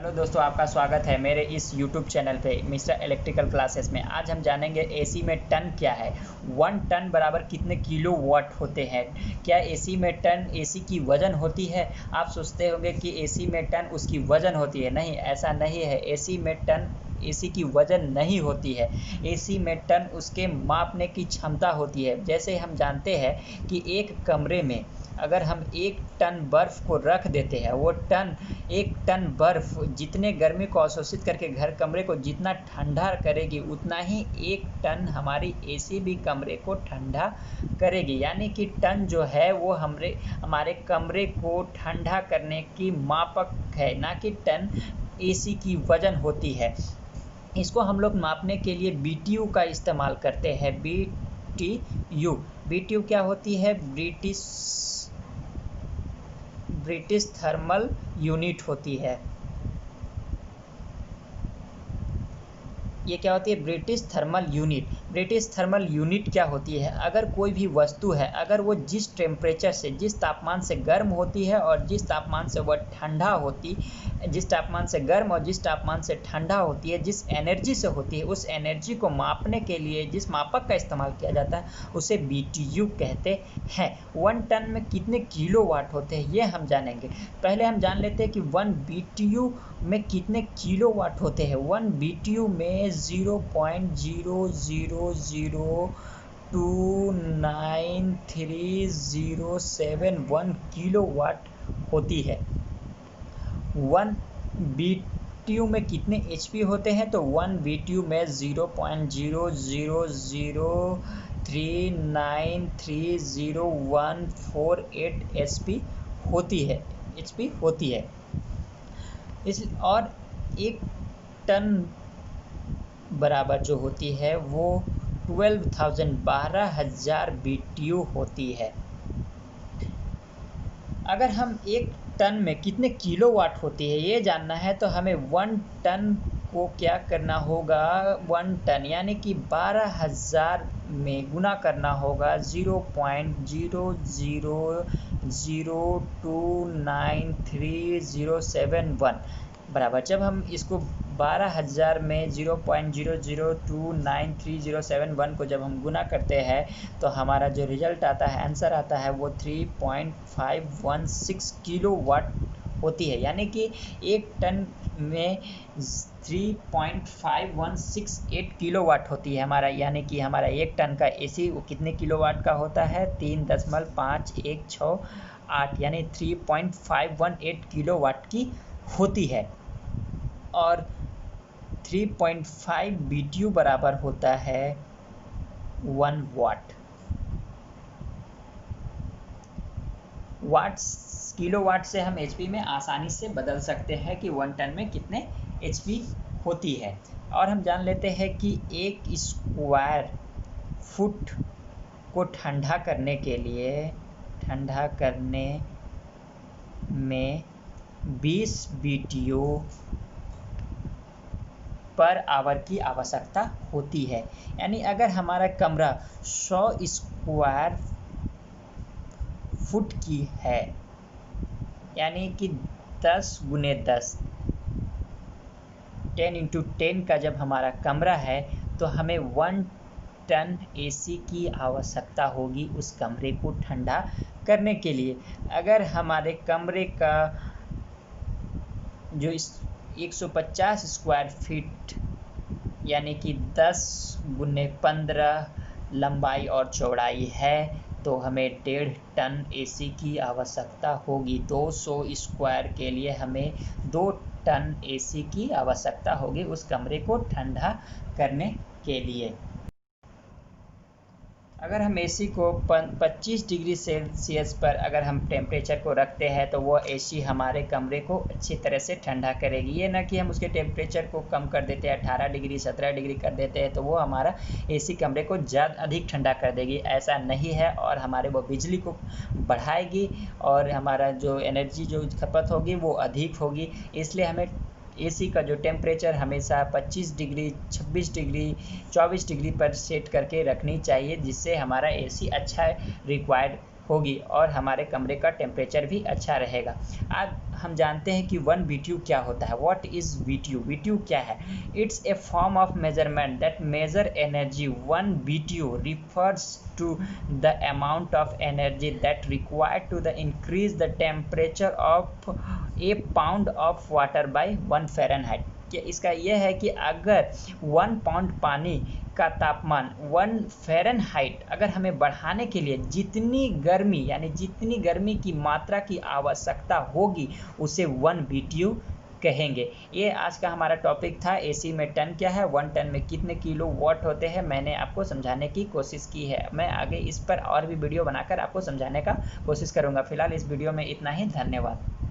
Hello दोस्तों, आपका स्वागत है मेरे इस YouTube चैनल पे मिस्टर इलेक्ट्रिकल क्लासेस में। आज हम जानेंगे एसी में टन क्या है, 1 टन बराबर कितने किलो वाट होते हैं। क्या एसी में टन एसी की वजन होती है? आप सोचते होंगे कि एसी में टन उसकी वजन होती है। नहीं, ऐसा नहीं है। एसी में टन एसी की वजन नहीं होती है। एसी में टन उसके मापने की क्षमता होती है। जैसे हम जानते हैं कि एक कमरे में अगर हम 1 टन बर्फ़ को रख देते हैं, वो 1 टन बर्फ़ जितने गर्मी को अवशोषित करके घर कमरे को जितना ठंडा करेगी, उतना ही 1 टन हमारी एसी भी कमरे को ठंडा करेगी। यानी कि टन जो है वो हमारे कमरे को ठंडा करने की मापक है, ना कि टन एसी की वजन होती है। इसको हम लोग मापने के लिए BTU का इस्तेमाल करते हैं। BTU क्या होती है? ब्रिटिश थर्मल यूनिट होती है। ये क्या होती है? British thermal unit. British thermal unit क्या होती है? अगर कोई भी वस्तु है, अगर वो जिस टेम्परेचर से, जिस तापमान से गर्म होती है और जिस तापमान से वह ठंडा होती, जिस तापमान से गर्म और जिस तापमान से ठंडा होती है, जिस एनर्जी से होती है, उस एनर्जी को मापने के लिए जिस मापक का इस्तेमाल किया जाता है उसे BTU कहते हैं। 1 टन में कितने किलो वाट होते हैं ये हम जानेंगे। पहले हम जान लेते हैं कि 1 BTU में कितने किलो वाट होते हैं। 1 BTU में 0.000293071 किलो वाट होती है। 1 BTU में कितने HP होते हैं? तो 1 BTU में 0.000393014 HP होती है। और 1 टन बराबर जो होती है वो 12,000 BTU होती है। अगर हम 1 टन में कितने किलोवाट होती है ये जानना है तो हमें 1 टन को क्या करना होगा? 1 टन यानी कि 12,000 में गुना करना होगा 0.000293071 बराबर। जब हम इसको 12,000 में 0.0029307 को जब हम गुना करते हैं तो हमारा जो रिजल्ट आता है, आंसर आता है, वो 3.516 किलो वाट होती है। यानी कि 1 टन में 3.5168 किलो वाट होती है हमारा। यानी कि हमारा 1 टन का एसी वो कितने किलो वाट का होता है? 3.5168 यानी 3.518 किलो वाट की होती है। और 3.5 BTU बराबर होता है 1 वाट। किलोवाट से हम HP में आसानी से बदल सकते हैं कि 1 टन में कितने HP होती है। और हम जान लेते हैं कि 1 स्क्वायर फुट को ठंडा करने में 20 BTU पर आवर की आवश्यकता होती है। यानी अगर हमारा कमरा 100 स्क्वायर फुट की है, यानी कि 10 गुने 10 10 × 10 का जब हमारा कमरा है तो हमें 1 टन AC की आवश्यकता होगी उस कमरे को ठंडा करने के लिए। अगर हमारे कमरे का जो 150 स्क्वायर फीट यानी कि 10 गुने 15 लंबाई और चौड़ाई है तो हमें 1.5 टन AC की आवश्यकता होगी। 200 स्क्वायर के लिए हमें 2 टन AC की आवश्यकता होगी उस कमरे को ठंडा करने के लिए। अगर हम AC को 25 डिग्री सेल्सियस पर अगर हम टेम्परेचर को रखते हैं तो वो AC हमारे कमरे को अच्छी तरह से ठंडा करेगी। ये ना कि हम उसके टेम्परेचर को कम कर देते हैं, 18 डिग्री 17 डिग्री कर देते हैं तो वो हमारा AC कमरे को ज़्यादा अधिक ठंडा कर देगी। ऐसा नहीं है, और हमारे वो बिजली को बढ़ाएगी और हमारा जो एनर्जी जो खपत होगी वो अधिक होगी। इसलिए हमें AC का जो टेम्परेचर हमेशा 25 डिग्री 26 डिग्री 24 डिग्री पर सेट करके रखनी चाहिए, जिससे हमारा AC अच्छा रिक्वायर्ड होगी और हमारे कमरे का टेम्परेचर भी अच्छा रहेगा। आज हम जानते हैं कि 1 BTU क्या होता है। What is BTU? BTU क्या है? It's a form of measurement that measure energy. 1 BTU refers to the amount of energy that required to the increase the temperature of a pound of water by 1 Fahrenheit। कि इसका यह है कि अगर 1 pound पानी का तापमान 1 फ़ारेनहाइट अगर हमें बढ़ाने के लिए जितनी गर्मी यानी जितनी गर्मी की मात्रा की आवश्यकता होगी उसे 1 BTU कहेंगे। ये आज का हमारा टॉपिक था। एसी में टन क्या है, 1 टन में कितने किलो वाट होते हैं, मैंने आपको समझाने की कोशिश की है। मैं आगे इस पर और भी वीडियो बनाकर आपको समझाने का कोशिश करूँगा। फिलहाल इस वीडियो में इतना ही। धन्यवाद।